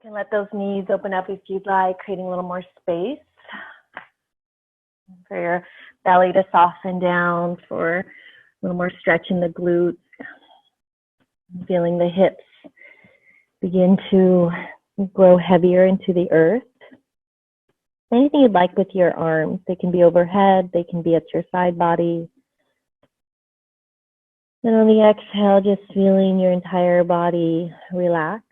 can let those knees open up if you'd like, creating a little more space for your belly to soften down, for a little more stretch in the glutes, feeling the hips begin to grow heavier into the earth. Anything you'd like with your arms. They can be overhead, they can be at your side body. And on the exhale, just feeling your entire body relax.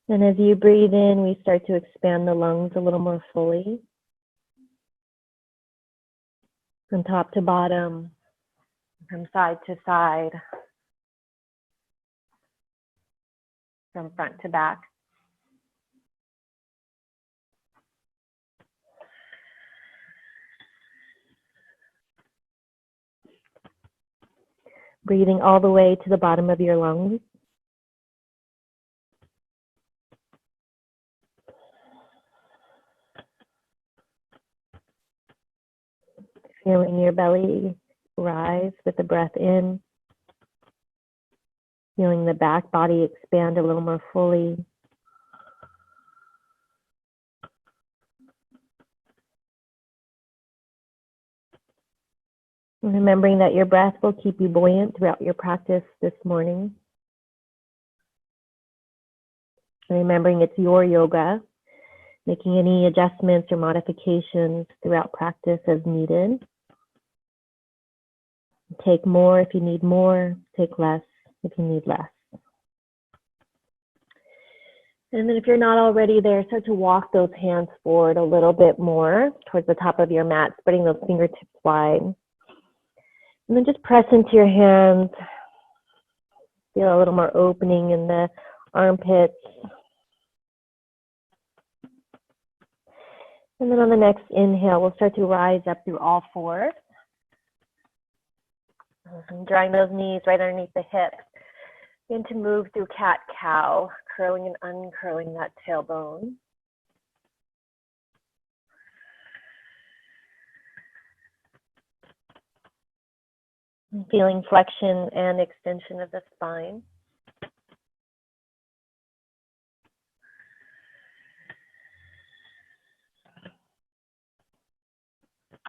And as you breathe in, we start to expand the lungs a little more fully. From top to bottom, from side to side, from front to back. Breathing all the way to the bottom of your lungs. Feeling your belly rise with the breath in. Feeling the back body expand a little more fully. And remembering that your breath will keep you buoyant throughout your practice this morning. And remembering it's your yoga, making any adjustments or modifications throughout practice as needed. Take more if you need more, take less if you need less. And then if you're not already there, start to walk those hands forward a little bit more towards the top of your mat, spreading those fingertips wide. And then just press into your hands. Feel a little more opening in the armpits. And then on the next inhale, we'll start to rise up through all fours. Drawing those knees right underneath the hips. Begin to move through cat-cow, curling and uncurling that tailbone. Feeling flexion and extension of the spine.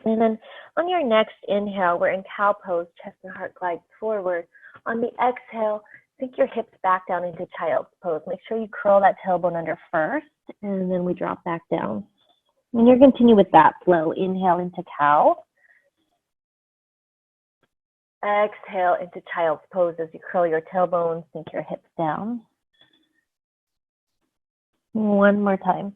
And then on your next inhale, we're in cow pose, chest and heart glides forward. On the exhale, sink your hips back down into child's pose. Make sure you curl that tailbone under first, and then we drop back down. And you're continue with that flow. Inhale into cow. Exhale into child's pose as you curl your tailbone, sink your hips down. One more time.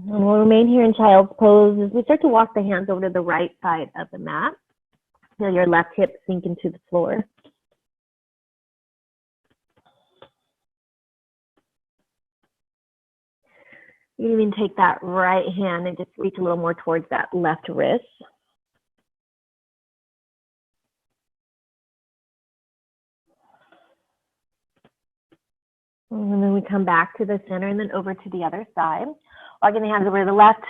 And we'll remain here in child's pose as we start to walk the hands over to the right side of the mat. Feel your left hip sink into the floor. You can even take that right hand and just reach a little more towards that left wrist. And then we come back to the center and then over to the other side. Walking the hands over to the left,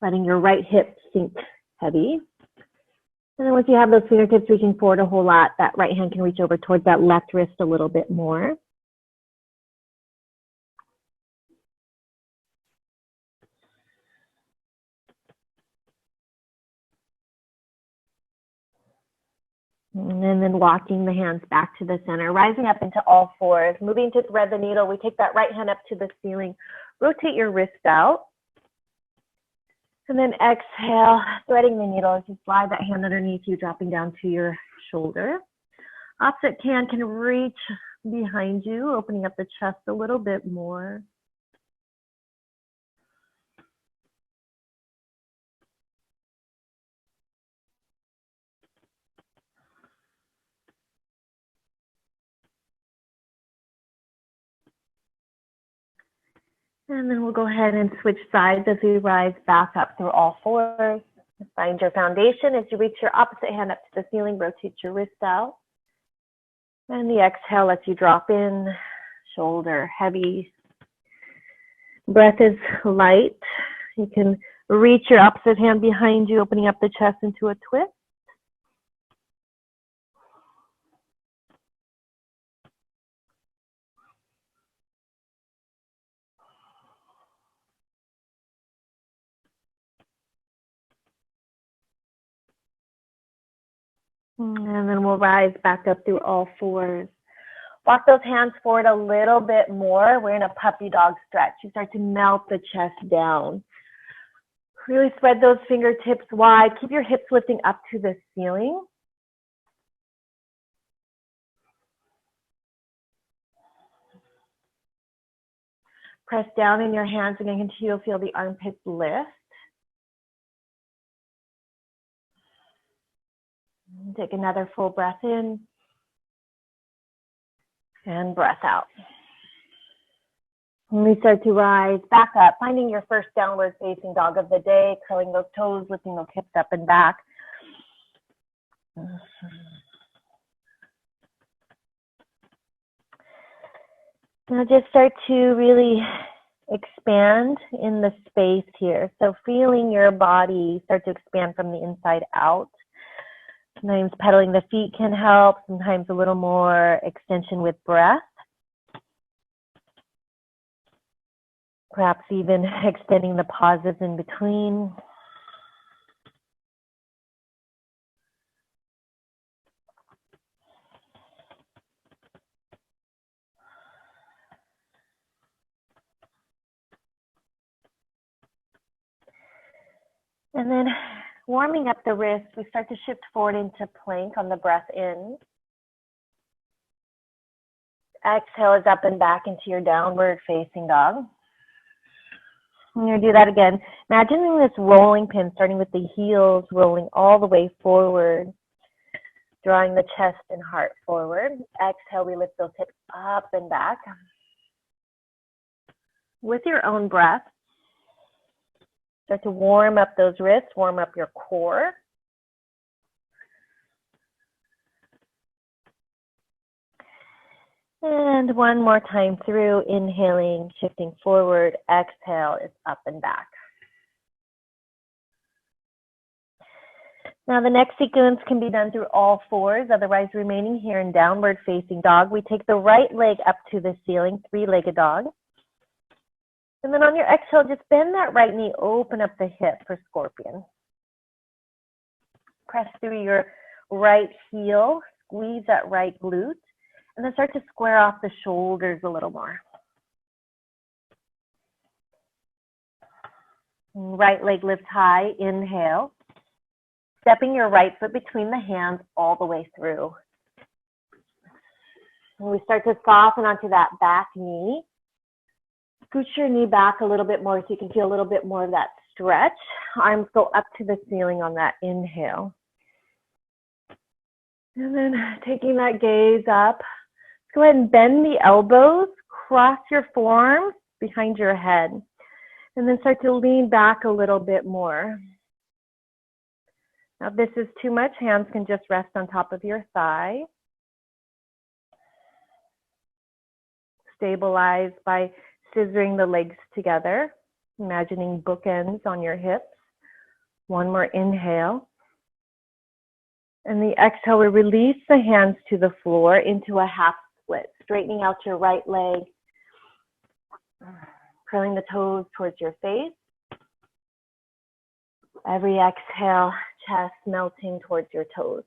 letting your right hip sink heavy. And then once you have those fingertips reaching forward a whole lot, that right hand can reach over towards that left wrist a little bit more. And then walking the hands back to the center, rising up into all fours, moving to thread the needle. We take that right hand up to the ceiling, rotate your wrist out. And then exhale, threading the needle as you slide that hand underneath you, dropping down to your shoulder. Opposite hand can reach behind you, opening up the chest a little bit more. And then we'll go ahead and switch sides as we rise back up through all fours. Find your foundation as you reach your opposite hand up to the ceiling, rotate your wrist out. And the exhale lets you drop in, shoulder heavy. Breath is light. You can Reach your opposite hand behind you, opening up the chest into a twist. And then we'll rise back up through all fours. Walk those hands forward a little bit more. We're in a puppy dog stretch. You start to melt the chest down. Really spread those fingertips wide. Keep your hips lifting up to the ceiling. Press down in your hands and continue to feel the armpits lift. Take another full breath in and breath out. And we start to rise back up, finding your first downward facing dog of the day, curling those toes, lifting those hips up and back. Now just start to really expand in the space here. So feeling your body start to expand from the inside out. Sometimes pedaling the feet can help, sometimes a little more extension with breath. Perhaps even extending the pauses in between. And then warming up the wrists, we start to shift forward into plank on the breath in. Exhale is up and back into your downward facing dog. I'm going to do that again. Imagining this rolling pin, starting with the heels, rolling all the way forward, drawing the chest and heart forward. Exhale, we lift those hips up and back. With your own breath, start to warm up those wrists, warm up your core. And one more time through, inhaling, shifting forward, exhale is up and back. Now the next sequence can be done through all fours, otherwise remaining here in downward facing dog. We take the right leg up to the ceiling, three-legged dog. And then on your exhale, just bend that right knee, open up the hip for scorpion. Press through your right heel, squeeze that right glute. And then start to square off the shoulders a little more. Right leg lifts high, inhale. Stepping your right foot between the hands all the way through. And we start to soften onto that back knee. Scoot your knee back a little bit more so you can feel a little bit more of that stretch. Arms go up to the ceiling on that inhale. And then taking that gaze up. Go ahead and bend the elbows, cross your forearms behind your head, and then start to lean back a little bit more. Now, if this is too much, hands can just rest on top of your thigh. Stabilize by scissoring the legs together, imagining bookends on your hips. One more inhale. And the exhale, we release the hands to the floor into a half split, straightening out your right leg, curling the toes towards your face. Every exhale, chest melting towards your toes.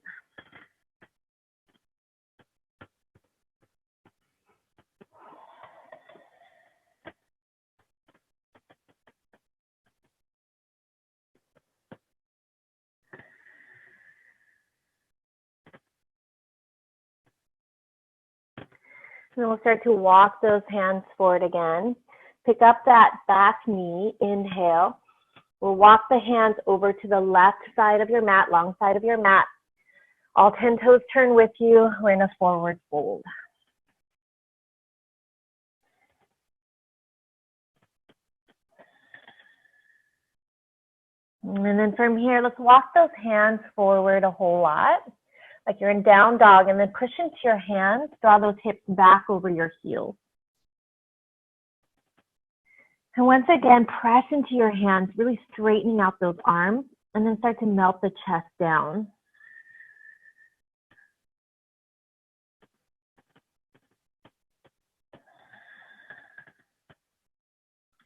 And then we'll start to walk those hands forward again. Pick up that back knee, inhale. We'll walk the hands over to the left side of your mat, long side of your mat. All 10 toes turn with you. We're in a forward fold. And then from here, let's walk those hands forward a whole lot. Like you're in down dog, and then push into your hands, draw those hips back over your heels. And once again, press into your hands, really straightening out those arms, and then start to melt the chest down.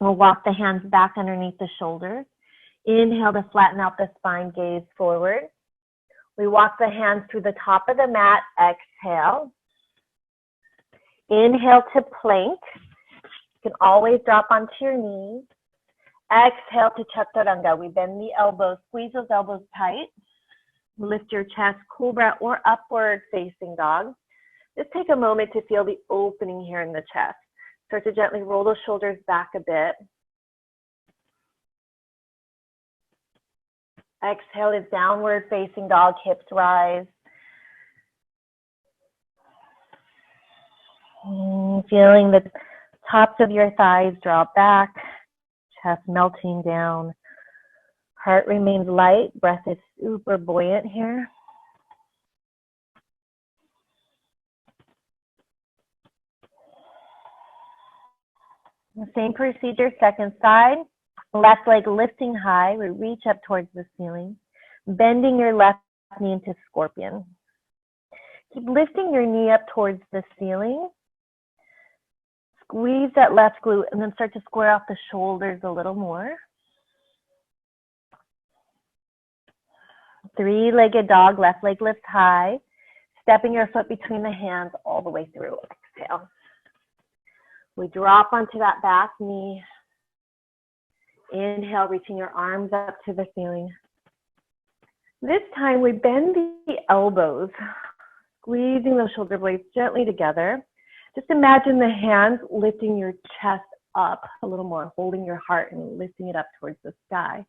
We'll walk the hands back underneath the shoulders. Inhale to flatten out the spine, gaze forward. We walk the hands through the top of the mat, exhale. Inhale to plank. You can always drop onto your knees. Exhale to chaturanga. We bend the elbows, squeeze those elbows tight. Lift your chest, cobra or upward facing dog. Just take a moment to feel the opening here in the chest. Start to gently roll those shoulders back a bit. Exhale is downward facing dog, hips rise. Feeling the tops of your thighs drop back, chest melting down. Heart remains light, breath is super buoyant here. The same procedure, second side. Left leg lifting high, we reach up towards the ceiling, bending your left knee into scorpion. Keep lifting your knee up towards the ceiling. Squeeze that left glute and then start to square off the shoulders a little more. Three-legged dog, left leg lifts high, stepping your foot between the hands all the way through. Exhale. We drop onto that back knee. Inhale, reaching your arms up to the ceiling. This time we bend the elbows, squeezing those shoulder blades gently together. Just imagine the hands lifting your chest up a little more, holding your heart and lifting it up towards the sky.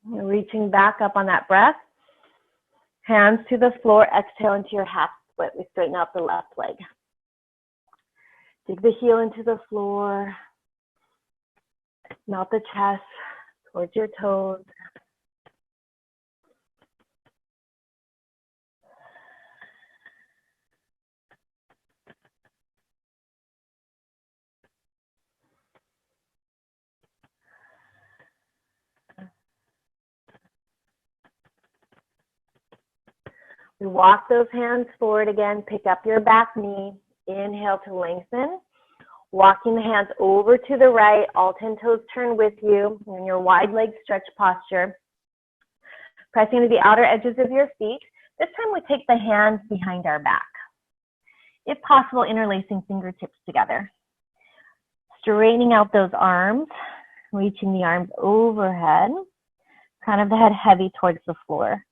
You're reaching back up on that breath. Hands to the floor, exhale into your half split. We straighten out the left leg. Dig the heel into the floor. Melt the chest towards your toes. We walk those hands forward again. Pick up your back knee. Inhale to lengthen. Walking the hands over to the right. All 10 toes turn with you in your wide leg stretch posture. Pressing into the outer edges of your feet. This time we take the hands behind our back. If possible, interlacing fingertips together. Straightening out those arms. Reaching the arms overhead. Crown of the head heavy towards the floor.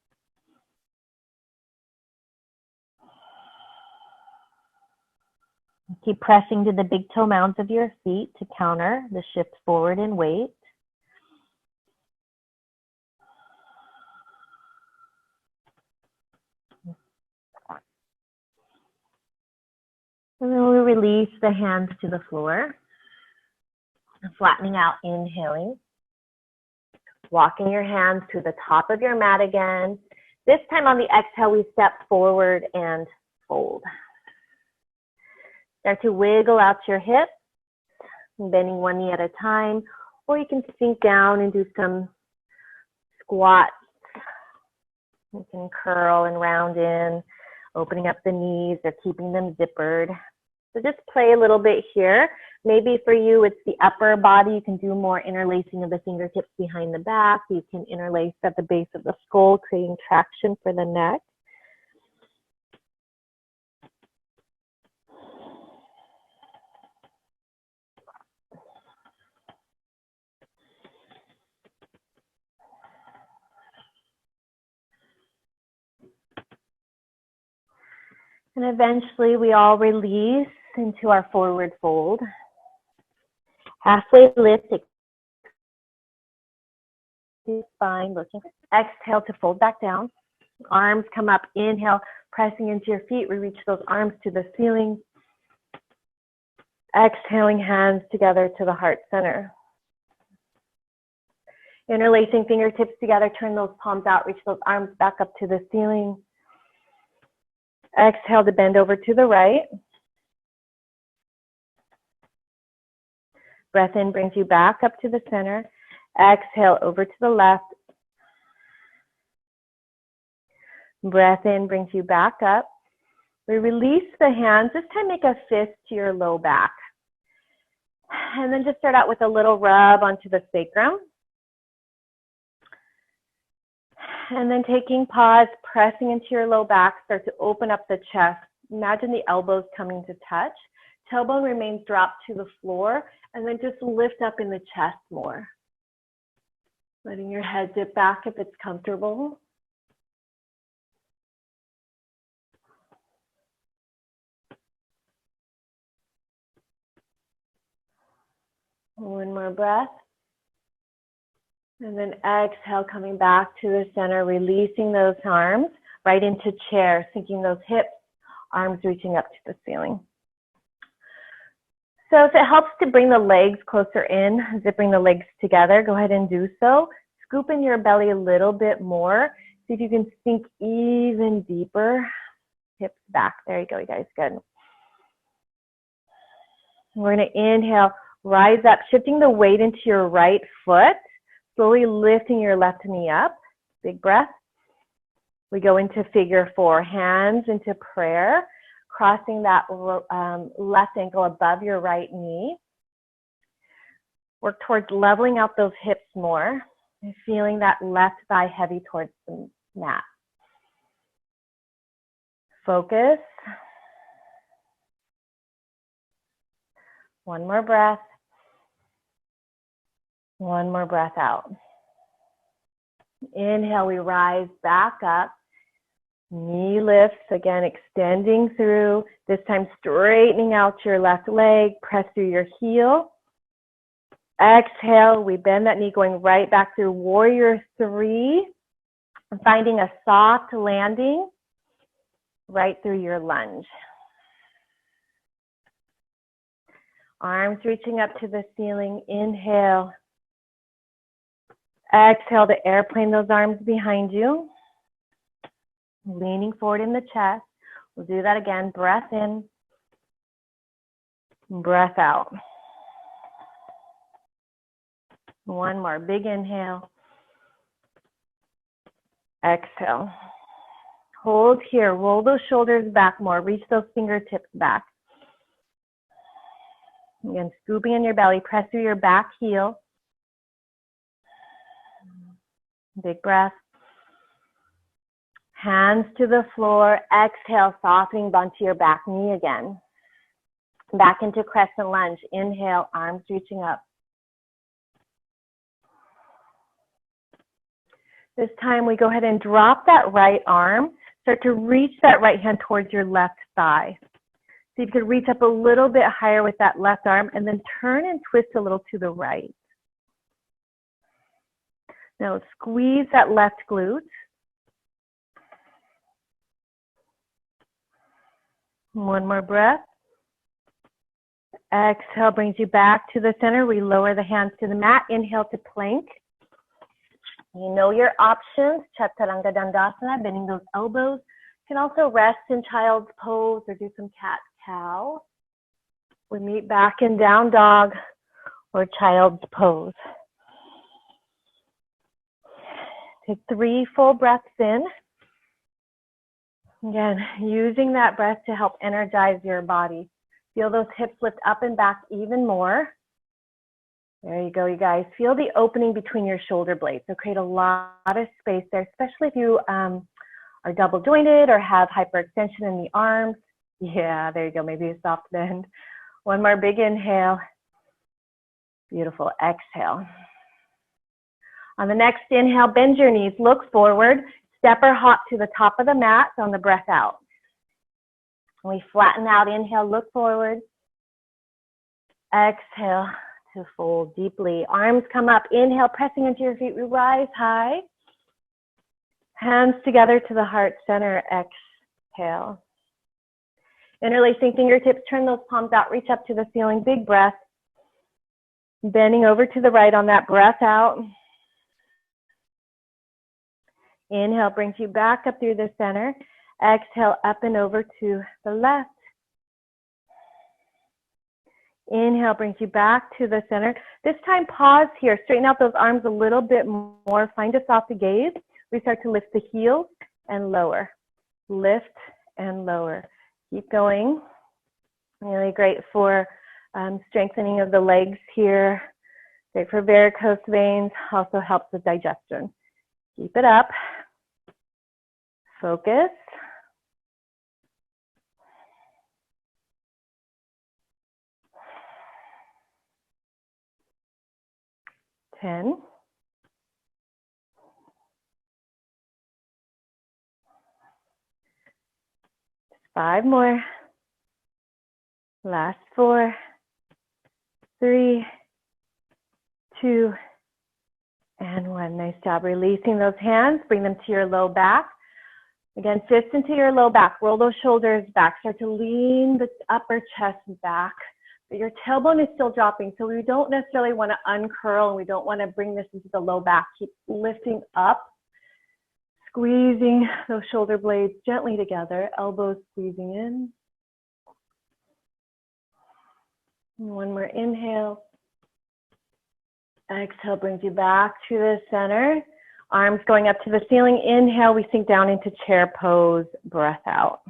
Keep pressing to the big toe mounds of your feet to counter the shift forward in weight. And then we release the hands to the floor. Flattening out, inhaling. Walking your hands to the top of your mat again. This time on the exhale, we step forward and fold. Start to wiggle out your hips, bending one knee at a time, or you can sink down and do some squats. You can curl and round in, opening up the knees or keeping them zippered. So just play a little bit here. Maybe for you, it's the upper body. You can do more interlacing of the fingertips behind the back. You can interlace at the base of the skull, creating traction for the neck. And eventually we all release into our forward fold. Halfway lift, spine, looking. Exhale to fold back down. Arms come up, inhale, pressing into your feet. We reach those arms to the ceiling. Exhaling, hands together to the heart center. Interlacing fingertips together, turn those palms out, reach those arms back up to the ceiling. Exhale to bend over to the right. Breath in brings you back up to the center. Exhale over to the left. Breath in brings you back up. We release the hands. This time make a fist to your low back. And then just start out with a little rub onto the sacrum. And then taking pause, pressing into your low back, start to open up the chest. Imagine the elbows coming to touch. Tailbone remains dropped to the floor, and then just lift up in the chest more. Letting your head dip back if it's comfortable. One more breath. And then exhale, coming back to the center, releasing those arms right into chair, sinking those hips, arms reaching up to the ceiling. So if it helps to bring the legs closer in, zipping the legs together, go ahead and do so. Scoop in your belly a little bit more. See if you can sink even deeper. Hips back. There you go, you guys. Good. We're going to inhale, rise up, shifting the weight into your right foot. Slowly lifting your left knee up. Big breath. We go into figure four, hands into prayer, crossing that left ankle above your right knee. Work towards leveling out those hips more and feeling that left thigh heavy towards the mat. Focus. One more breath. One more breath out. Inhale, we rise back up. Knee lifts, again, extending through. This time straightening out your left leg. Press through your heel. Exhale, we bend that knee, going right back through warrior three. Finding a soft landing right through your lunge. Arms reaching up to the ceiling. Inhale. Exhale to airplane those arms behind you. Leaning forward in the chest. We'll do that again. Breath in. Breath out. One more. Big inhale. Exhale. Hold here. Roll those shoulders back more. Reach those fingertips back. Again, scooping in your belly. Press through your back heel. Big breath. Hands to the floor. Exhale, softening onto your back knee again. Back into crescent lunge. Inhale, arms reaching up. This time we go ahead and drop that right arm. Start to reach that right hand towards your left thigh. So you could reach up a little bit higher with that left arm and then turn and twist a little to the right. Now squeeze that left glute. One more breath. Exhale brings you back to the center. We lower the hands to the mat. Inhale to plank. You know your options. Chaturanga Dandasana, bending those elbows. You can also rest in child's pose or do some cat-cow. We meet back in down dog or child's pose. Take 3 full breaths in. Again, using that breath to help energize your body. Feel those hips lift up and back even more. There you go, you guys. Feel the opening between your shoulder blades. So create a lot of space there, especially if you are double jointed or have hyperextension in the arms. Yeah, there you go. Maybe a soft bend. One more big inhale. Beautiful. Exhale. On the next inhale, bend your knees, look forward, step or hop to the top of the mat on the breath out. We flatten out, inhale, look forward. Exhale to fold deeply. Arms come up, inhale, pressing into your feet, we rise high. Hands together to the heart center, exhale. Interlacing fingertips, turn those palms out, reach up to the ceiling, big breath. Bending over to the right on that breath out. Inhale brings you back up through the center. Exhale, up and over to the left. Inhale brings you back to the center. This time, pause here. Straighten out those arms a little bit more. Find a soft gaze. We start to lift the heels and lower. Lift and lower. Keep going. Really great for strengthening of the legs here. Great for varicose veins. Also helps with digestion. Keep it up. Focus. Ten. 5 more. Last 4, 3, 2, and 1. Nice job releasing those hands. Bring them to your low back. Again, fists into your low back. Roll those shoulders back. Start to lean the upper chest back. But your tailbone is still dropping, so we don't necessarily want to uncurl, and we don't want to bring this into the low back. Keep lifting up, squeezing those shoulder blades gently together, elbows squeezing in. And one more inhale. Exhale brings you back to the center. Arms going up to the ceiling. Inhale, we sink down into chair pose. Breath out.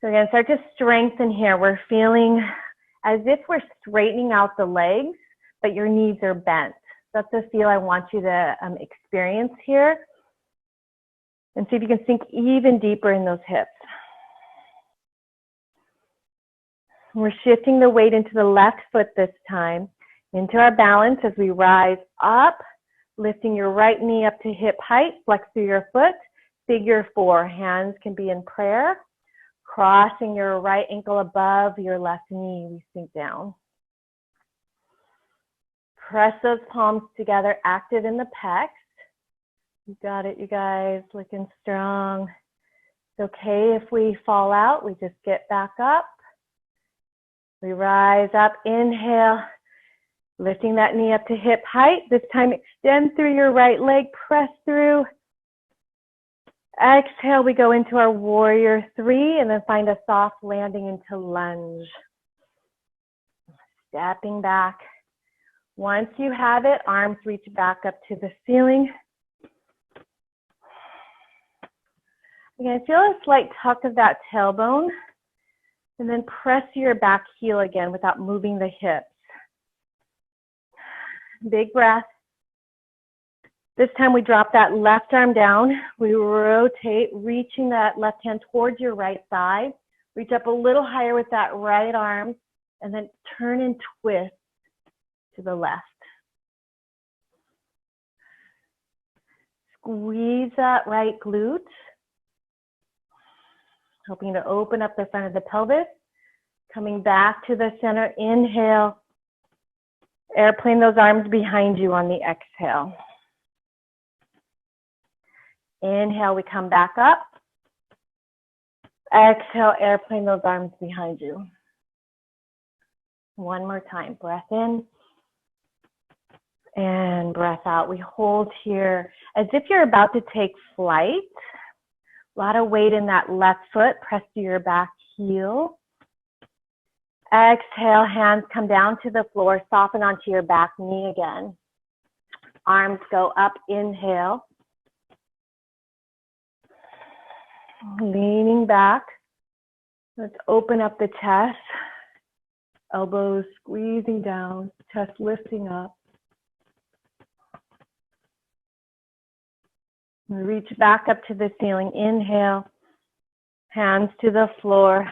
So again, start to strengthen here. We're feeling as if we're straightening out the legs, but your knees are bent. That's the feel I want you to experience here. And see if you can sink even deeper in those hips. We're shifting the weight into the left foot this time, into our balance as we rise up, lifting your right knee up to hip height, flex through your foot, figure 4. Hands can be in prayer. Crossing your right ankle above your left knee, we sink down. Press those palms together, active in the pecs. You got it, you guys, looking strong. It's okay if we fall out, we just get back up. We rise up, inhale, lifting that knee up to hip height. This time extend through your right leg, press through. Exhale, we go into our warrior 3 and then find a soft landing into lunge. Stepping back. Once you have it, arms reach back up to the ceiling. Again, feel a slight tuck of that tailbone. And then press your back heel again without moving the hips. Big breath. This time we drop that left arm down. We rotate, reaching that left hand towards your right side. Reach up a little higher with that right arm. And then turn and twist to the left. Squeeze that right glute. Hoping to open up the front of the pelvis. Coming back to the center, inhale. Airplane those arms behind you on the exhale. Inhale, we come back up. Exhale, airplane those arms behind you. One more time, breath in. And breath out. We hold here as if you're about to take flight. A lot of weight in that left foot. Press to your back heel. Exhale, hands come down to the floor. Soften onto your back knee again. Arms go up, inhale. Leaning back. Let's open up the chest. Elbows squeezing down, chest lifting up. Reach back up to the ceiling. Inhale. Hands to the floor.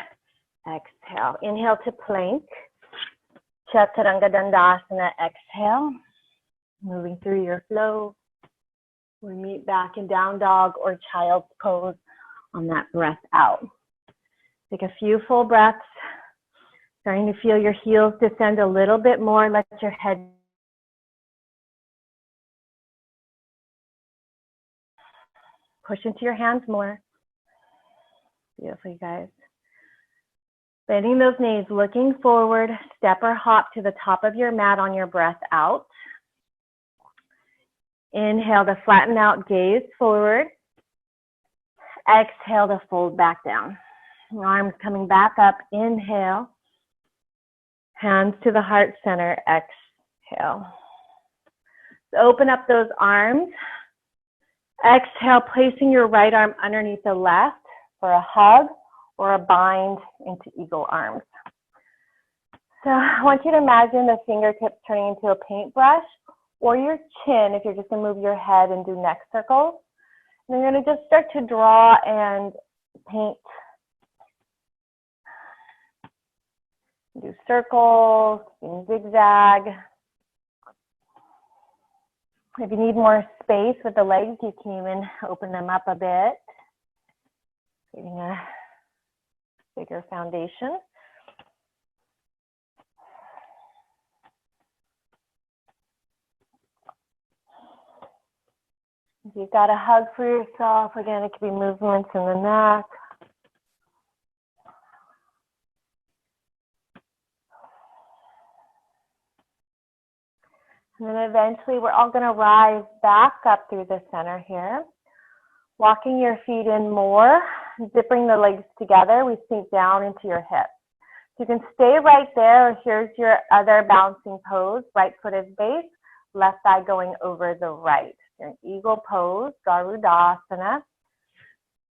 Exhale. Inhale to plank. Chaturanga Dandasana. Exhale. Moving through your flow. We meet back in down dog or child's pose on that breath out. Take a few full breaths. Starting to feel your heels descend a little bit more. Let your head push into your hands more. Beautiful, you guys. Bending those knees, looking forward. Step or hop to the top of your mat on your breath out. Inhale to flatten out, gaze forward. Exhale to fold back down. Arms coming back up. Inhale. Hands to the heart center. Exhale. So open up those arms. Exhale, placing your right arm underneath the left for a hug or a bind into eagle arms. So I want you to imagine the fingertips turning into a paintbrush, or your chin if you're just going to move your head and do neck circles. And you're going to just start to draw and paint. Do circles, zigzag. If you need more space with the legs, you can even open them up a bit, creating a bigger foundation. If you've got a hug for yourself, again, it could be movements in the neck. And then eventually we're all going to rise back up through the center here. Walking your feet in more, zipping the legs together, we sink down into your hips. You can stay right there. Here's your other bouncing pose, right foot is base, left thigh going over the right. You're in eagle pose, Garudasana.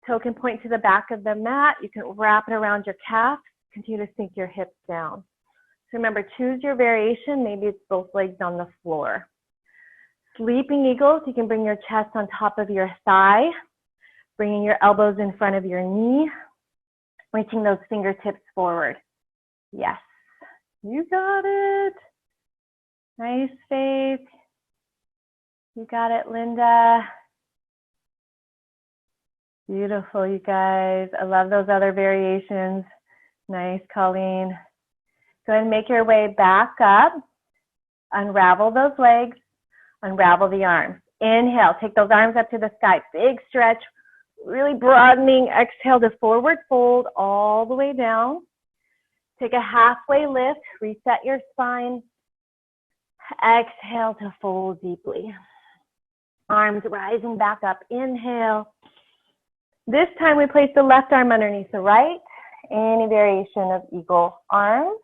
Toe can point to the back of the mat. You can wrap it around your calf. Continue to sink your hips down. So remember, choose your variation. Maybe it's both legs on the floor. Sleeping eagles, you can bring your chest on top of your thigh, bringing your elbows in front of your knee, reaching those fingertips forward. Yes, you got it. Nice, Faith. You got it, Linda. Beautiful, you guys. I love those other variations. Nice, Colleen. Go ahead and make your way back up. Unravel those legs. Unravel the arms. Inhale, take those arms up to the sky. Big stretch, really broadening. Exhale to forward fold all the way down. Take a halfway lift, reset your spine. Exhale to fold deeply. Arms rising back up. Inhale. This time we place the left arm underneath the right. Any variation of eagle arms.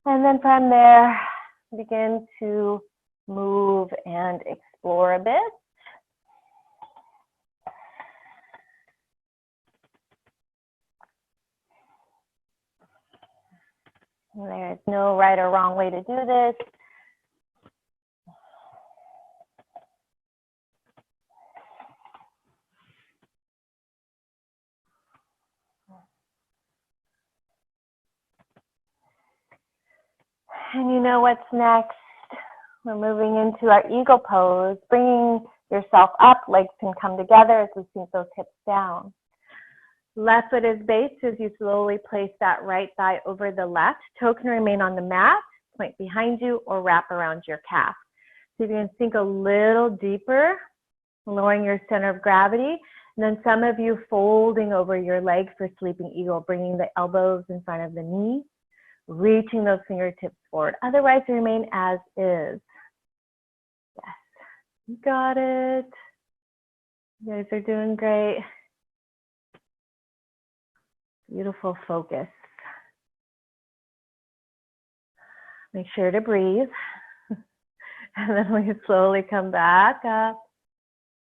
And then from there, begin to move and explore a bit. There's no right or wrong way to do this. And you know what's next? We're moving into our eagle pose, bringing yourself up. Legs can come together as we sink those hips down. Left foot is base as you slowly place that right thigh over the left. Toe can remain on the mat, point behind you, or wrap around your calf. So you can sink a little deeper, lowering your center of gravity. And then some of you folding over your leg for sleeping eagle, bringing the elbows in front of the knee, reaching those fingertips forward. Otherwise, remain as is. Yes, you got it. You guys are doing great. Beautiful focus. Make sure to breathe. And then we slowly come back up.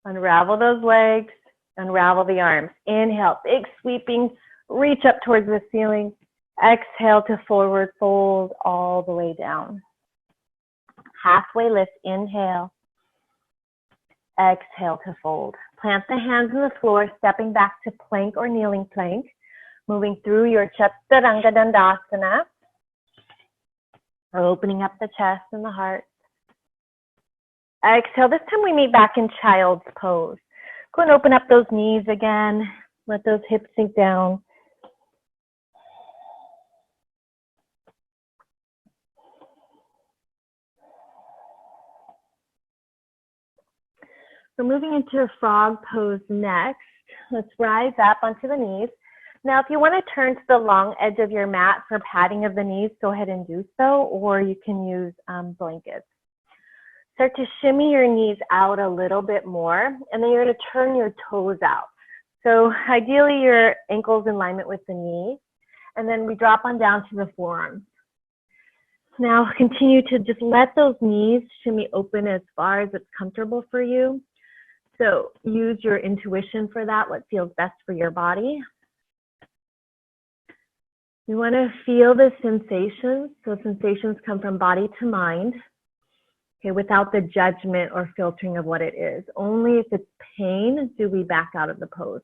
Unravel those legs. Unravel the arms. Inhale, big sweeping. Reach up towards the ceiling. Exhale to forward fold all the way down. Halfway lift, inhale. Exhale to fold. Plant the hands on the floor, stepping back to plank or kneeling plank. Moving through your Chaturanga Dandasana. Opening up the chest and the heart. Exhale. This time we meet back in child's pose. Go and open up those knees again. Let those hips sink down. We're moving into a frog pose next. Let's rise up onto the knees. Now, if you want to turn to the long edge of your mat for padding of the knees, go ahead and do so, or you can use blankets. Start to shimmy your knees out a little bit more, and then you're going to turn your toes out. So ideally your ankle's in alignment with the knee, and then we drop on down to the forearms. Now continue to just let those knees shimmy open as far as it's comfortable for you. So use your intuition for that, what feels best for your body. You want to feel the sensations. So sensations come from body to mind, okay, without the judgment or filtering of what it is. Only if it's pain do we back out of the pose.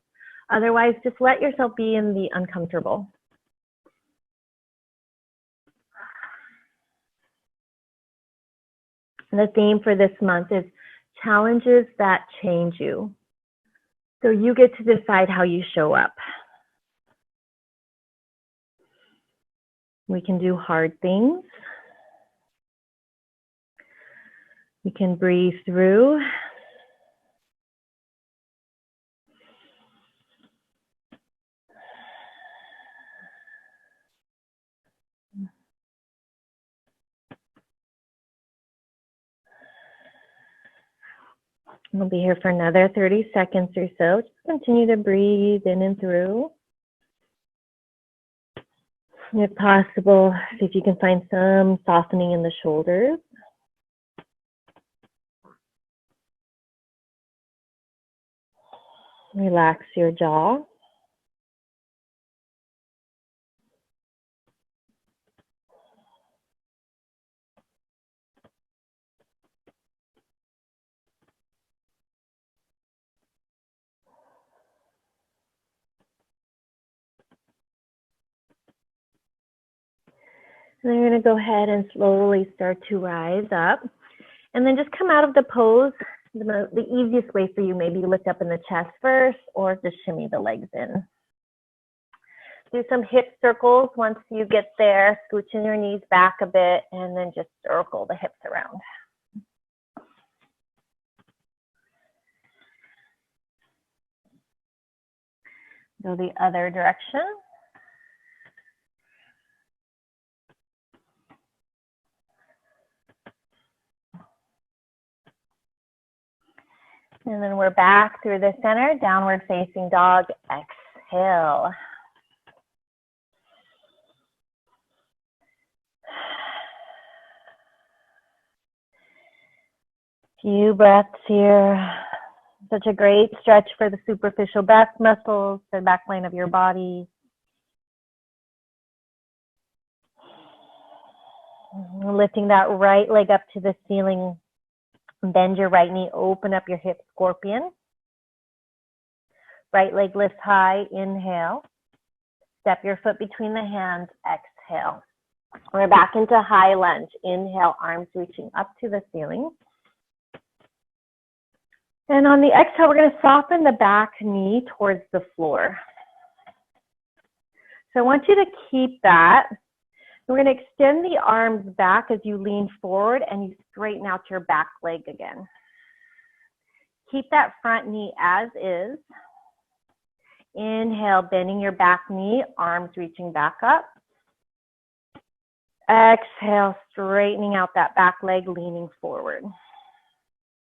Otherwise, just let yourself be in the uncomfortable. And the theme for this month is challenges that change you. So you get to decide how you show up. We can do hard things. We can breathe through. We'll be here for another 30 seconds or so. Just continue to breathe in and through. If possible, see if you can find some softening in the shoulders. Relax your jaw. And then you're going to go ahead and slowly start to rise up. And then just come out of the pose. The easiest way for you, maybe lift up in the chest first, or just shimmy the legs in. Do some hip circles once you get there, scooching your knees back a bit, and then just circle the hips around. Go the other direction. And then we're back through the center, downward facing dog, exhale. Few breaths here. Such a great stretch for the superficial back muscles, the back line of your body. Lifting that right leg up to the ceiling. Bend your right knee, open up your hip, scorpion. Right leg lifts high, inhale. Step your foot between the hands, exhale. We're back into high lunge. Inhale, arms reaching up to the ceiling. And on the exhale, we're going to soften the back knee towards the floor. So I want you to keep that. We're going to extend the arms back as you lean forward and you straighten out your back leg again. Keep that front knee as is. Inhale, bending your back knee, arms reaching back up. Exhale, straightening out that back leg, leaning forward.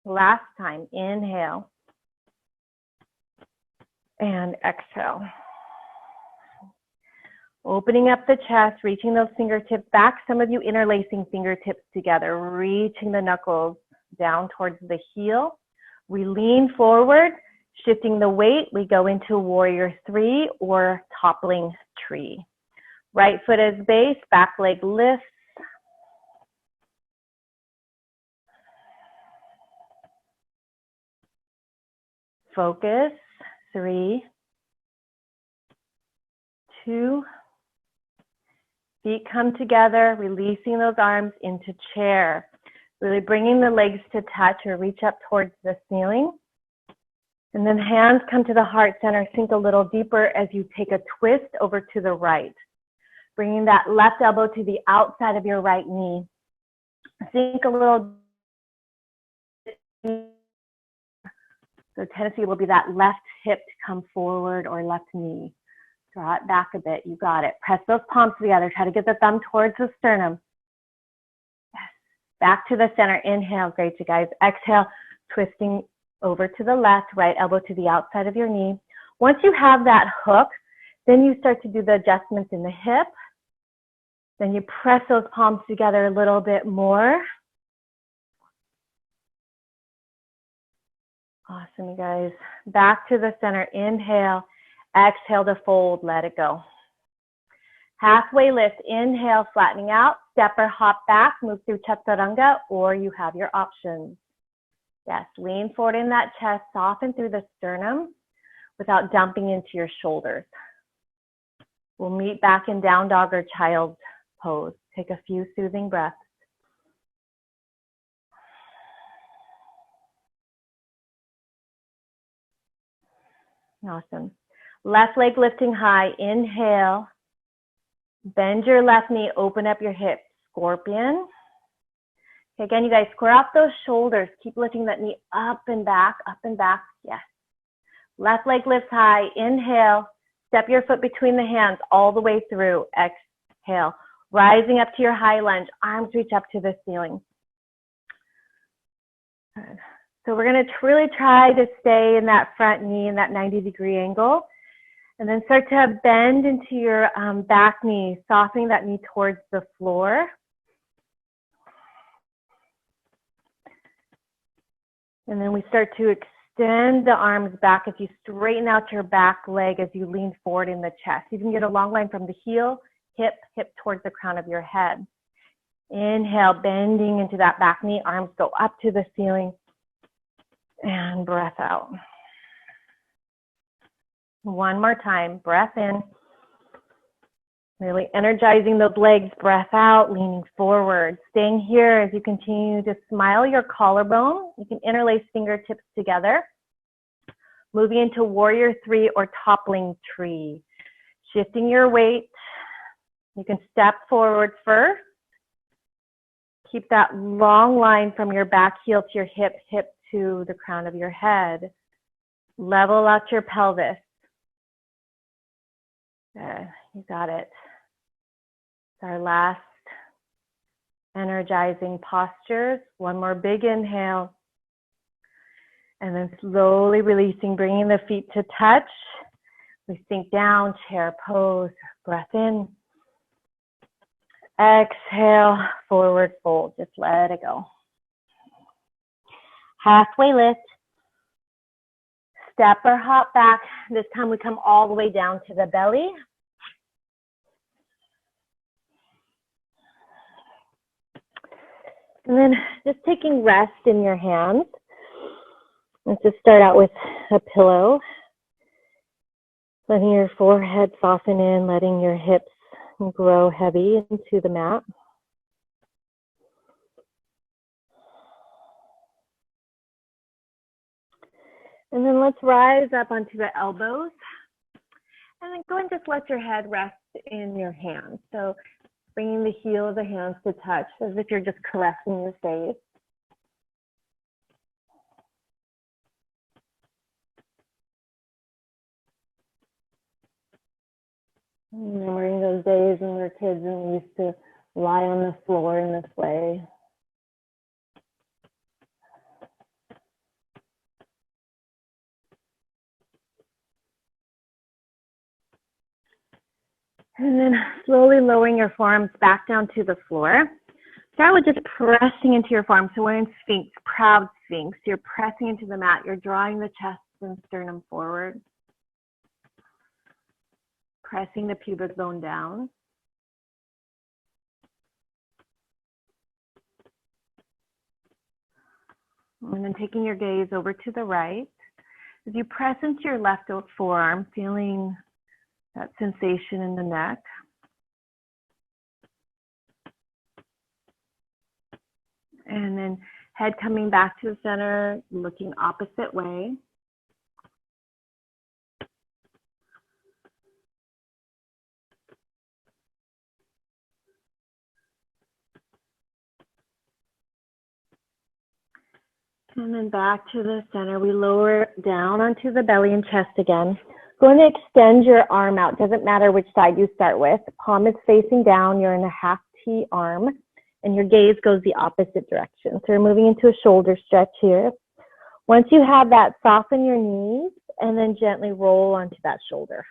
Last time, inhale and exhale. Opening up the chest, reaching those fingertips back. Some of you interlacing fingertips together, reaching the knuckles down towards the heel. We lean forward, shifting the weight. We go into warrior three or toppling tree. Right foot as base, back leg lifts. Focus, 3, 2, feet come together, releasing those arms into chair. Really bringing the legs to touch or reach up towards the ceiling. And then hands come to the heart center, sink a little deeper as you take a twist over to the right. Bringing that left elbow to the outside of your right knee. Sink a little deeper. So tendency will be that left hip to come forward or left knee. Draw it back a bit. You got it. Press those palms together. Try to get the thumb towards the sternum. Yes. Back to the center. Inhale. Great, you guys. Exhale. Twisting over to the left. Right elbow to the outside of your knee. Once you have that hook, then you start to do the adjustments in the hip. Then you press those palms together a little bit more. Awesome, you guys. Back to the center. Inhale. Exhale to fold. Let it go. Halfway lift. Inhale, flattening out. Step or hop back. Move through chaturanga, or you have your options. Yes, lean forward in that chest. Soften through the sternum without dumping into your shoulders. We'll meet back in down dog or child's pose. Take a few soothing breaths. Awesome. Left leg lifting high. Inhale. Bend your left knee. Open up your hips. Scorpion. Okay, again, you guys, square out those shoulders. Keep lifting that knee up and back, up and back. Yes. Left leg lifts high. Inhale. Step your foot between the hands all the way through. Exhale. Rising up to your high lunge. Arms reach up to the ceiling. Good. So we're going to really try to stay in that front knee in that 90-degree angle. And then start to bend into your back knee, softening that knee towards the floor. And then we start to extend the arms back as you straighten out your back leg as you lean forward in the chest. You can get a long line from the heel, hip towards the crown of your head. Inhale, bending into that back knee, arms go up to the ceiling, and breath out. One more time, breath in. Really energizing those legs, breath out, leaning forward. Staying here as you continue to smile your collarbone. You can interlace fingertips together. Moving into warrior three or toppling tree. Shifting your weight. You can step forward first. Keep that long line from your back heel to your hip to the crown of your head. Level out your pelvis. Good, you got it. It's our last energizing postures. One more big inhale. And then slowly releasing, bringing the feet to touch. We sink down, chair pose, breath in. Exhale, forward fold, just let it go. Halfway lift. Step or hop back. This time we come all the way down to the belly. And then just taking rest in your hands. Let's just start out with a pillow. Letting your forehead soften in, letting your hips grow heavy into the mat. And then let's rise up onto the elbows. And then go and just let your head rest in your hands. So bringing the heel of the hands to touch as if you're just caressing your face. Remembering those days when we were kids and we used to lie on the floor in this way. And then slowly lowering your forearms back down to the floor. Start with just pressing into your forearms. So we're in Sphinx, proud Sphinx. You're pressing into the mat. You're drawing the chest and sternum forward. Pressing the pubic bone down. And then taking your gaze over to the right. As you press into your left forearm, feeling that sensation in the neck. And then head coming back to the center, looking opposite way. And then back to the center. We lower down onto the belly and chest again. Going to extend your arm out. Doesn't matter which side you start with. Palm is facing down. You're in a half T arm. And your gaze goes the opposite direction. So you're moving into a shoulder stretch here. Once you have that, soften your knees and then gently roll onto that shoulder.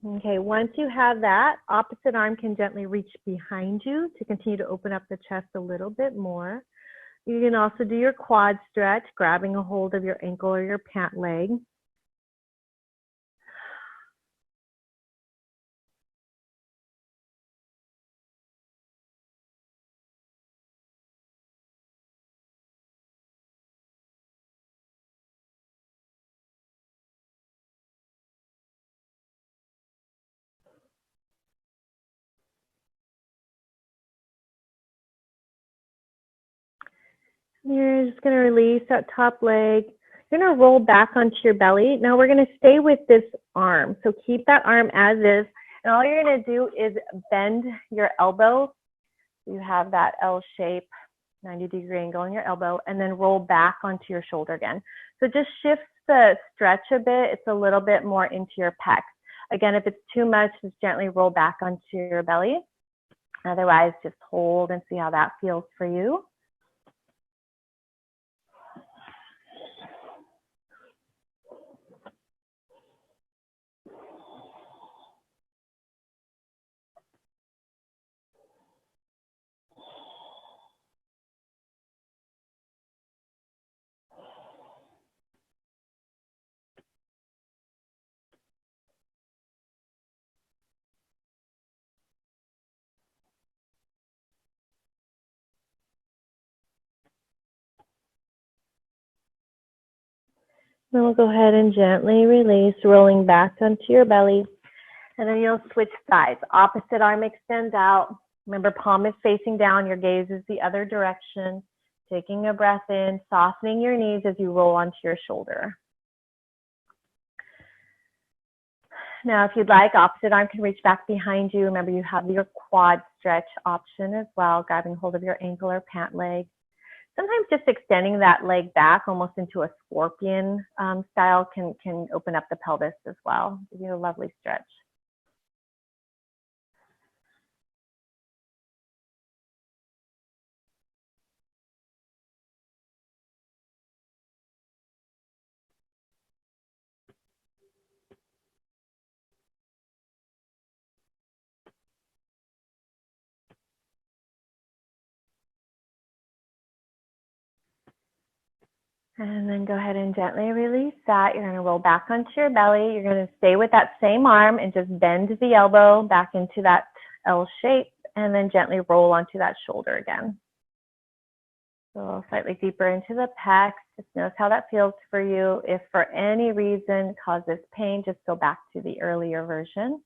Okay, once you have that, opposite arm can gently reach behind you to continue to open up the chest a little bit more. You can also do your quad stretch, grabbing a hold of your ankle or your pant leg. You're just going to release that top leg. You're going to roll back onto your belly. Now we're going to stay with this arm. So keep that arm as is. And all you're going to do is bend your elbow. You have that L shape, 90-degree angle on your elbow, and then roll back onto your shoulder again. So just shift the stretch a bit. It's a little bit more into your pecs. Again, if it's too much, just gently roll back onto your belly. Otherwise, just hold and see how that feels for you. Then we'll go ahead and gently release, rolling back onto your belly. And then you'll switch sides. Opposite arm extends out. Remember, palm is facing down. Your gaze is the other direction. Taking a breath in, softening your knees as you roll onto your shoulder. Now, if you'd like, opposite arm can reach back behind you. Remember, you have your quad stretch option as well, grabbing hold of your ankle or pant leg. Sometimes just extending that leg back almost into a scorpion style can open up the pelvis as well. Give you a lovely stretch. And then go ahead and gently release that. You're going to roll back onto your belly. You're going to stay with that same arm and just bend the elbow back into that L shape and then gently roll onto that shoulder again. So slightly deeper into the pecs. Just notice how that feels for you. If for any reason causes pain, just go back to the earlier version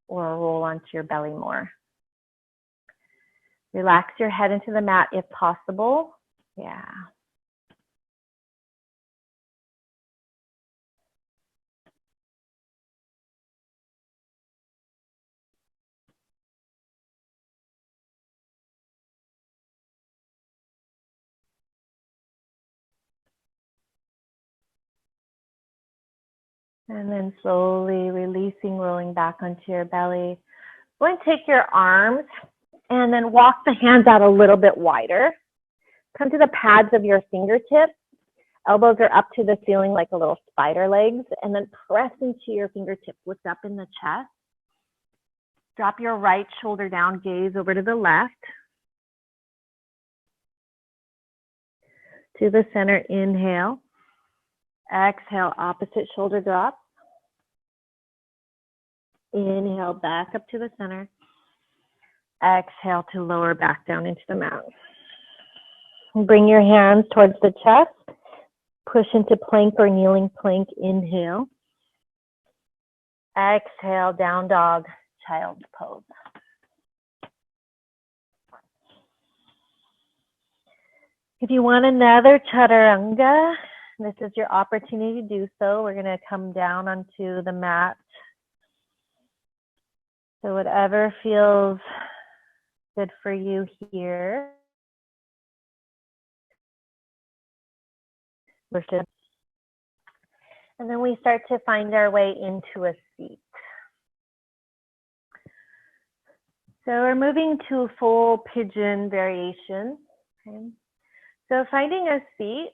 or roll onto your belly more. Relax your head into the mat if possible. Yeah. And then slowly releasing, rolling back onto your belly. Go and take your arms and then walk the hands out a little bit wider. Come to the pads of your fingertips. Elbows are up to the ceiling like a little spider legs. And then press into your fingertips. Lift up in the chest. Drop your right shoulder down, gaze over to the left. To the center, inhale. Exhale, opposite shoulder drop. Inhale, back up to the center. Exhale to lower back down into the mat. Bring your hands towards the chest. Push into plank or kneeling plank, inhale. Exhale, down dog, child's pose. If you want another chaturanga, this is your opportunity to do so. We're going to come down onto the mat. So whatever feels good for you here. And then we start to find our way into a seat. So we're moving to full pigeon variation. Okay. So finding a seat,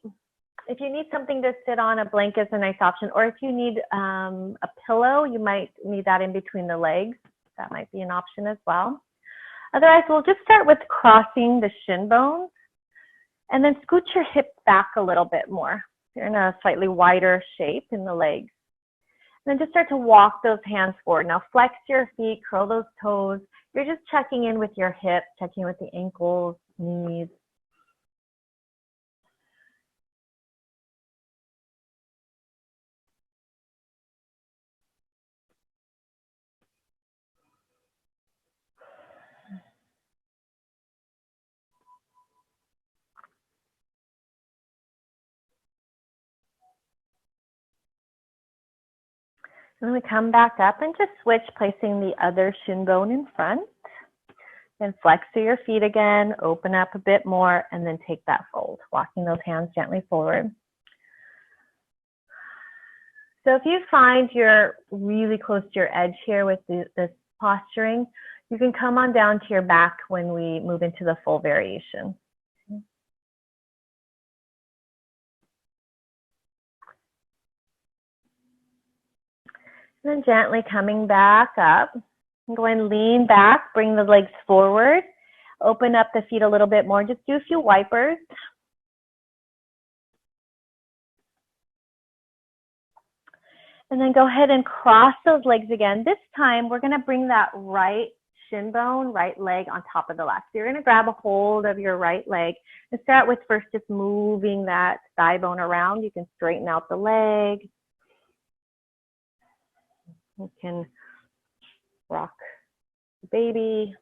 If you need something to sit on, a blanket is a nice option. Or if you need a pillow, you might need that in between the legs. That might be an option as well. Otherwise, we'll just start with crossing the shin bones and then scoot your hips back a little bit more. You're in a slightly wider shape in the legs. And then just start to walk those hands forward. Now flex your feet, curl those toes. You're just checking in with your hips, checking with the ankles, knees. And then we come back up and just switch, placing the other shin bone in front. Then flex through your feet again, open up a bit more, and then take that fold, walking those hands gently forward. So if you find you're really close to your edge here with this posturing, you can come on down to your back when we move into the full variation. And then gently coming back up. Go and lean back, bring the legs forward, open up the feet a little bit more. Just do a few wipers. And then go ahead and cross those legs again. This time, we're going to bring that right shin bone, right leg on top of the left. So you're going to grab a hold of your right leg and start with first just moving that thigh bone around. You can straighten out the leg. You can rock the baby.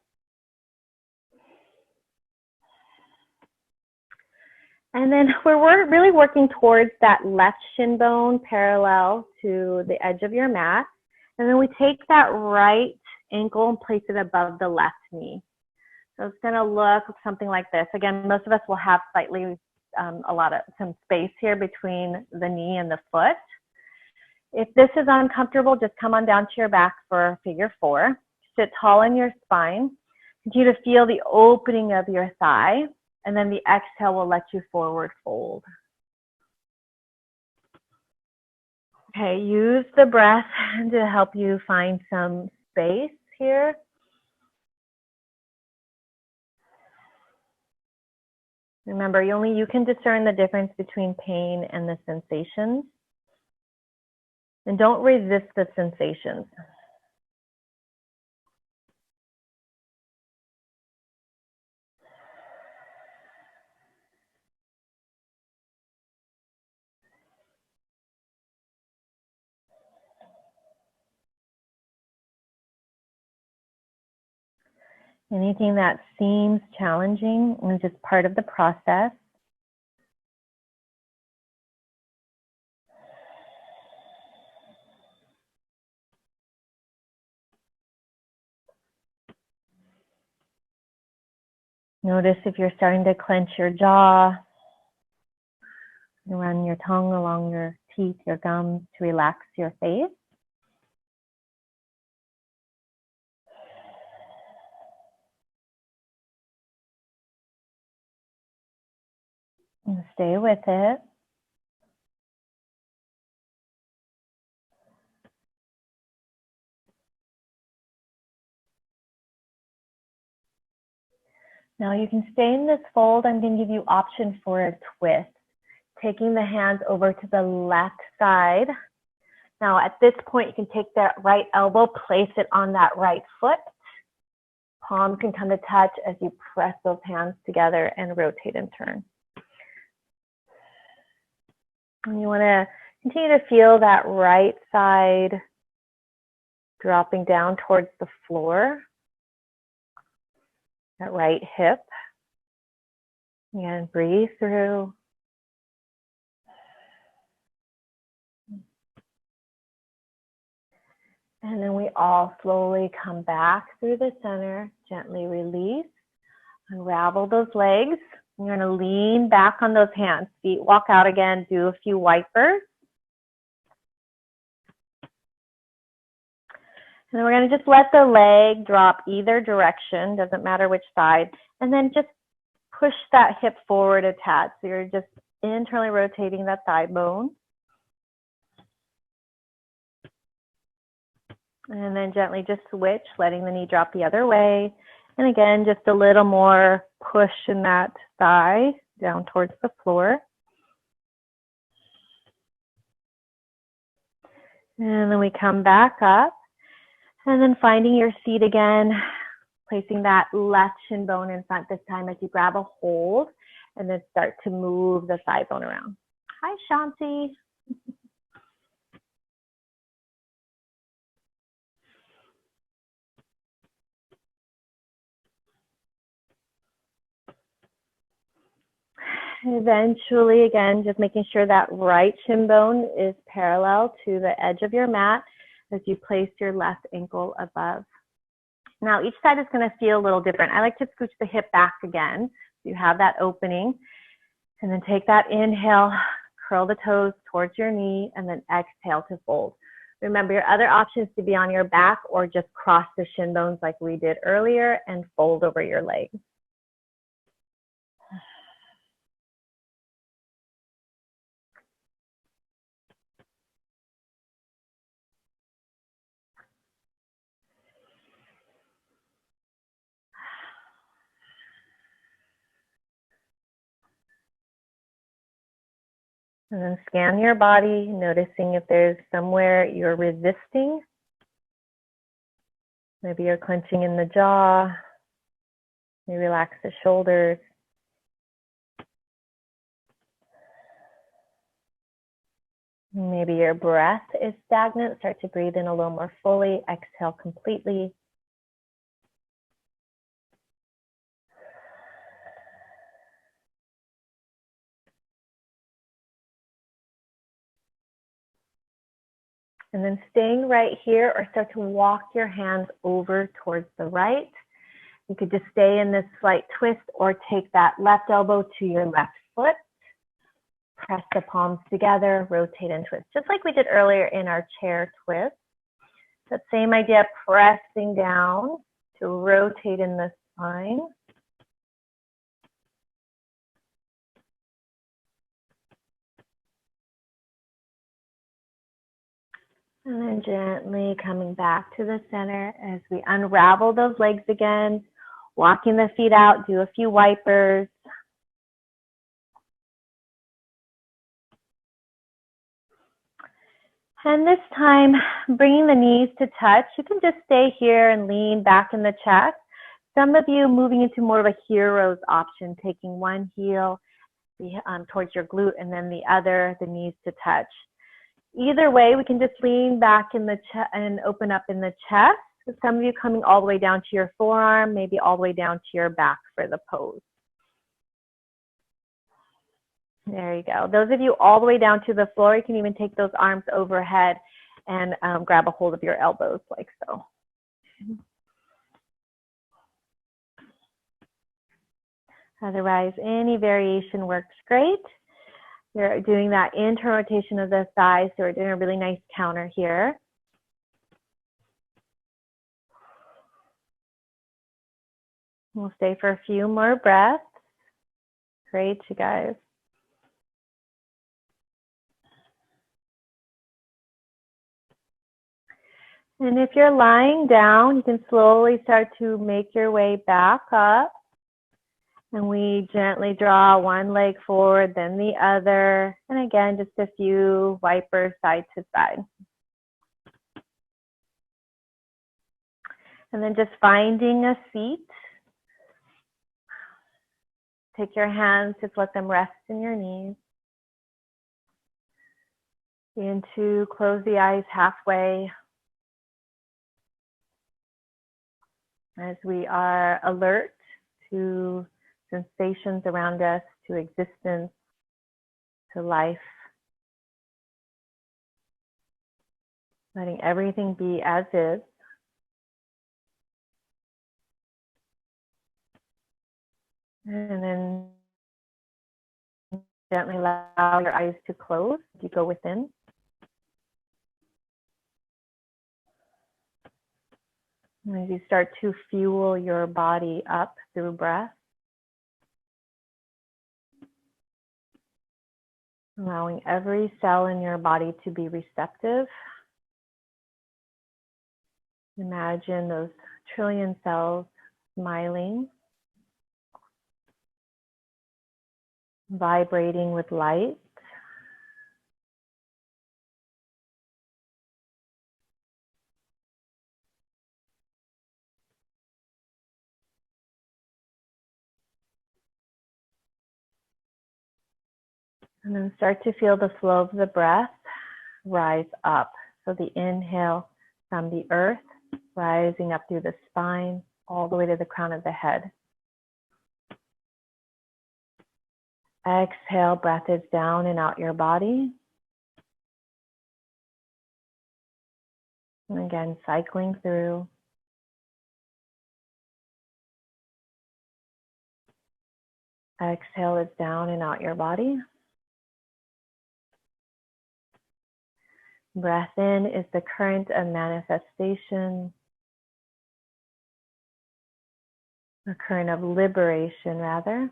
And then we're really working towards that left shin bone parallel to the edge of your mat. And then we take that right ankle and place it above the left knee. So it's going to look something like this. Again, most of us will have slightly some space here between the knee and the foot. If this is uncomfortable, just come on down to your back for figure 4. Sit tall in your spine. Continue to feel the opening of your thigh. And then the exhale will let you forward fold. Okay, use the breath to help you find some space here. Remember, only you can discern the difference between pain and the sensations. And don't resist the sensations. Anything that seems challenging is just part of the process. Notice if you're starting to clench your jaw, run your tongue along your teeth, your gums to relax your face. And stay with it. Now you can stay in this fold. I'm going to give you option for a twist. Taking the hands over to the left side. Now at this point, you can take that right elbow, place it on that right foot. Palms can come to touch as you press those hands together and rotate and turn. And you want to continue to feel that right side dropping down towards the floor. That right hip. And breathe through. And then we all slowly come back through the center, gently release, unravel those legs. You're going to lean back on those hands, feet walk out again, do a few wipers. And then we're going to just let the leg drop either direction, doesn't matter which side, and then just push that hip forward a tad. So you're just internally rotating that thigh bone. And then gently just switch, letting the knee drop the other way. And again, just a little more push in that thigh down towards the floor. And then we come back up. And then finding your seat again, placing that left shin bone in front this time as you grab a hold and then start to move the thigh bone around. Hi, Shanti. Eventually, again, just making sure that right shin bone is parallel to the edge of your mat as you place your left ankle above. Now, each side is going to feel a little different. I like to scooch the hip back again. So you have that opening. And then take that inhale, curl the toes towards your knee, and then exhale to fold. Remember, your other option is to be on your back or just cross the shin bones like we did earlier and fold over your legs. And then scan your body, noticing if there's somewhere you're resisting. Maybe you're clenching in the jaw. Maybe relax the shoulders. Maybe your breath is stagnant. Start to breathe in a little more fully. Exhale completely. And then staying right here, or start to walk your hands over towards the right. You could just stay in this slight twist or take that left elbow to your left foot. Press the palms together, rotate and twist, just like we did earlier in our chair twist. That same idea, pressing down to rotate in the spine. And then gently coming back to the center as we unravel those legs again, walking the feet out, do a few wipers. And this time, bringing the knees to touch. You can just stay here and lean back in the chest. Some of you moving into more of a hero's option, taking one heel towards your glute and then the other, the knees to touch. Either way, we can just lean back in the chest and open up in the chest. So some of you coming all the way down to your forearm, maybe all the way down to your back for the pose. There you go. Those of you all the way down to the floor, you can even take those arms overhead and grab a hold of your elbows like so. Otherwise, any variation works great. We're doing that internal rotation of the thighs, so we're doing a really nice counter here. We'll stay for a few more breaths. Great, you guys. And if you're lying down, you can slowly start to make your way back up. And we gently draw one leg forward, then the other. And again, just a few wipers side to side. And then just finding a seat. Take your hands, just let them rest in your knees. Begin to close the eyes halfway. As we are alert to sensations around us, to existence, to life. Letting everything be as is. And then gently allow your eyes to close as you go within. And as you start to fuel your body up through breath. allowing every cell in your body to be receptive. Imagine those trillion cells smiling, vibrating with light. And then start to feel the flow of the breath rise up. So the inhale from the earth, rising up through the spine, all the way to the crown of the head. Exhale, breath is down and out your body. And again, cycling through. Exhale is down and out your body. Breath in is the current of manifestation, a current of liberation rather.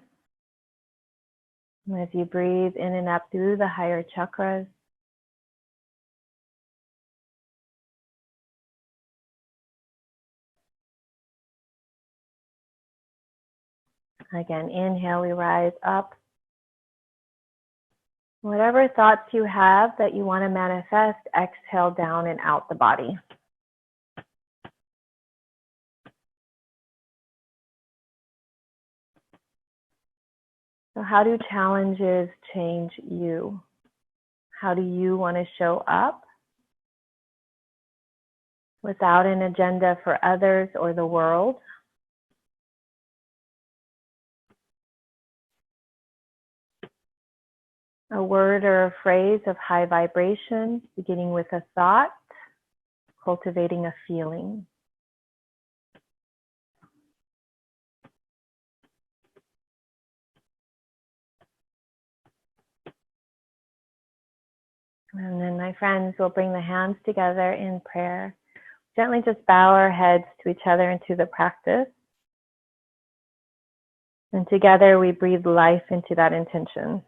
And as you breathe in and up through the higher chakras, again, inhale, we rise up. Whatever thoughts you have that you want to manifest, exhale down and out the body. So how do challenges change you? How do you want to show up without an agenda for others or the world? A word or a phrase of high vibration, beginning with a thought, cultivating a feeling. And then, my friends, we'll bring the hands together in prayer. Gently just bow our heads to each other into the practice. And together we breathe life into that intention.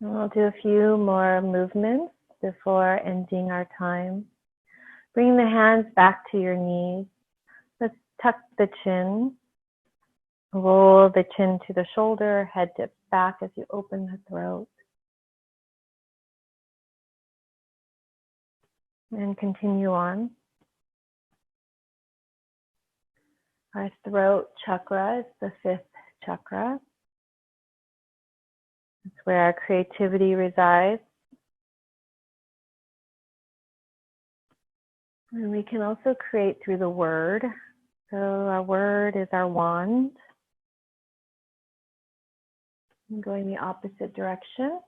And we'll do a few more movements before ending our time. Bring the hands back to your knees. Let's tuck the chin. Roll the chin to the shoulder, head dips back as you open the throat. And continue on. Our throat chakra is the 5th chakra. It's where our creativity resides. And we can also create through the word. So our word is our wand. I'm going the opposite direction.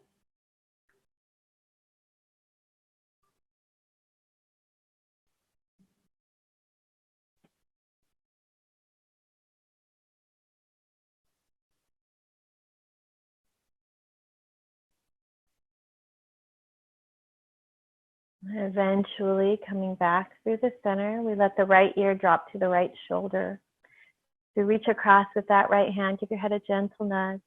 Eventually coming back through the center, we let the right ear drop to the right shoulder. So reach across with that right hand, give your head a gentle nudge.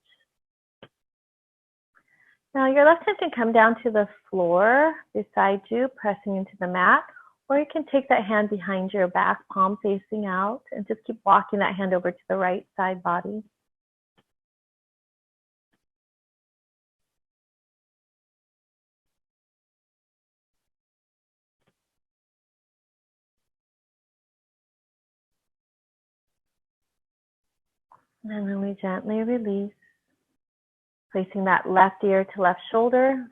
Now your left hand can come down to the floor beside you, pressing into the mat, or you can take that hand behind your back, palm facing out, and just keep walking that hand over to the right side body. And then we gently release, placing that left ear to left shoulder.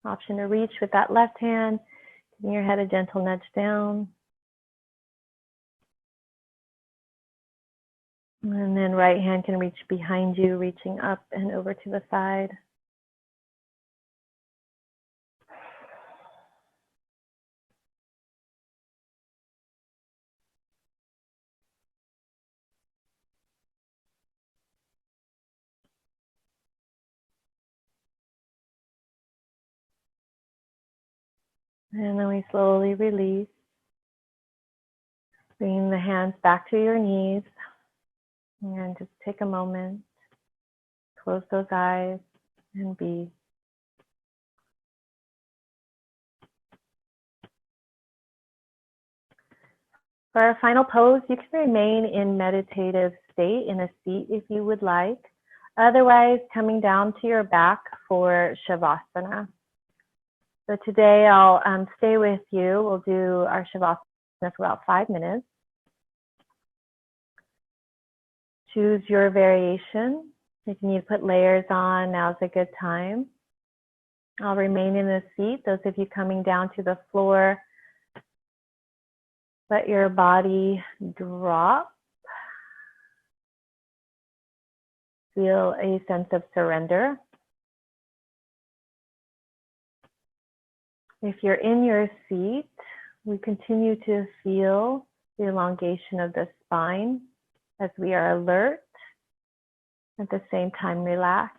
Option to reach with that left hand, giving your head a gentle nudge down. And then right hand can reach behind you, reaching up and over to the side. And then we slowly release. Bring the hands back to your knees. And just take a moment. Close those eyes and be. For our final pose, you can remain in meditative state in a seat if you would like. Otherwise, coming down to your back for Shavasana. So today I'll stay with you. We'll do our Shavasana for about 5 minutes. Choose your variation. If you need to put layers on, now's a good time. I'll remain in the seat. Those of you coming down to the floor, let your body drop. Feel a sense of surrender. If you're in your seat, we continue to feel the elongation of the spine as we are alert, at the same time relaxed.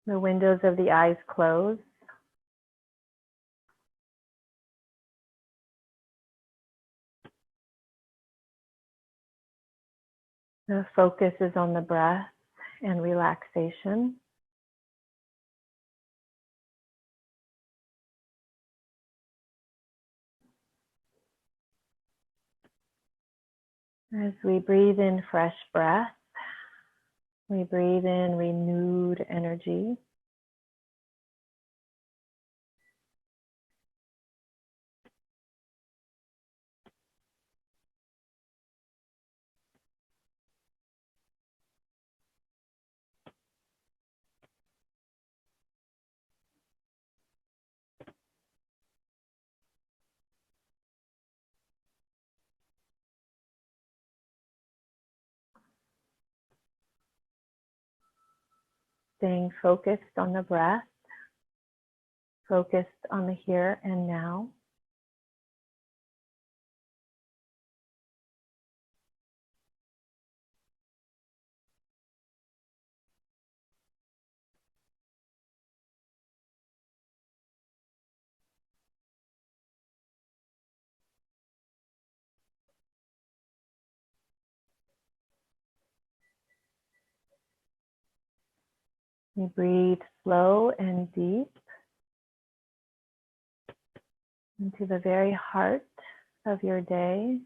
The windows of the eyes close. The focus is on the breath and relaxation. As we breathe in fresh breath, we breathe in renewed energy. Staying focused on the breath, focused on the here and now. You breathe slow and deep into the very heart of your day.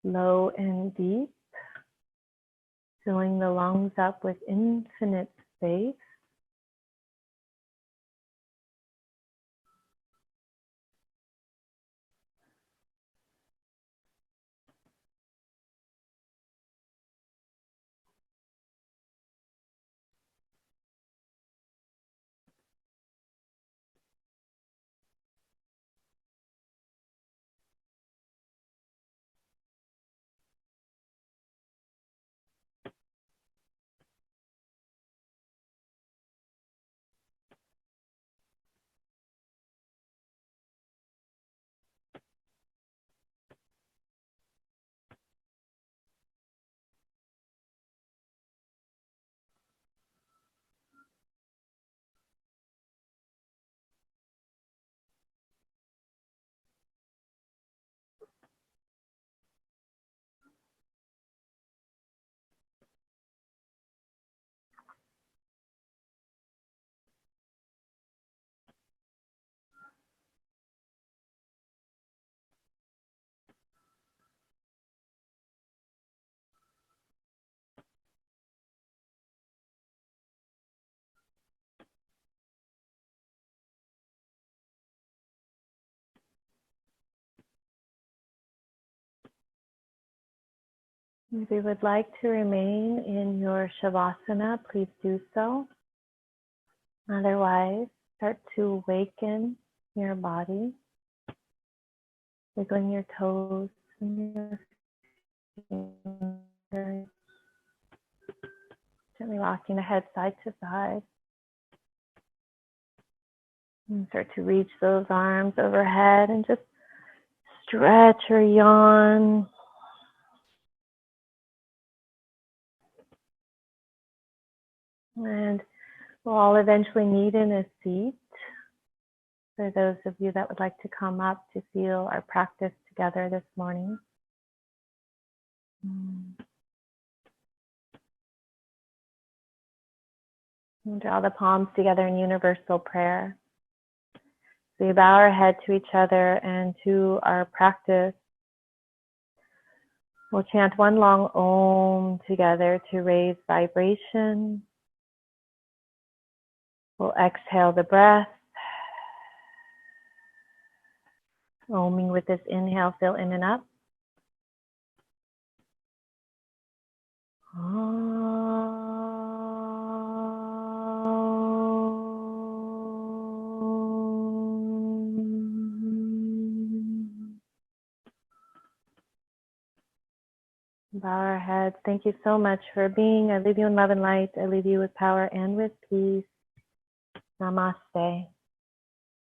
Slow and deep, filling the lungs up with infinite space. If you would like to remain in your Shavasana, please do so. Otherwise, start to awaken your body, wiggling your toes and your fingers, gently rocking the head side to side. And start to reach those arms overhead and just stretch or yawn. And we'll all eventually meet in a seat. For those of you that would like to come up to feel our practice together this morning. And draw the palms together in universal prayer. So we bow our head to each other and to our practice. We'll chant one long Om together to raise vibration. We'll exhale the breath. Oming with this inhale, fill in and up. Bow our heads. Thank you so much for being. I leave you in love and light. I leave you with power and with peace. Namaste.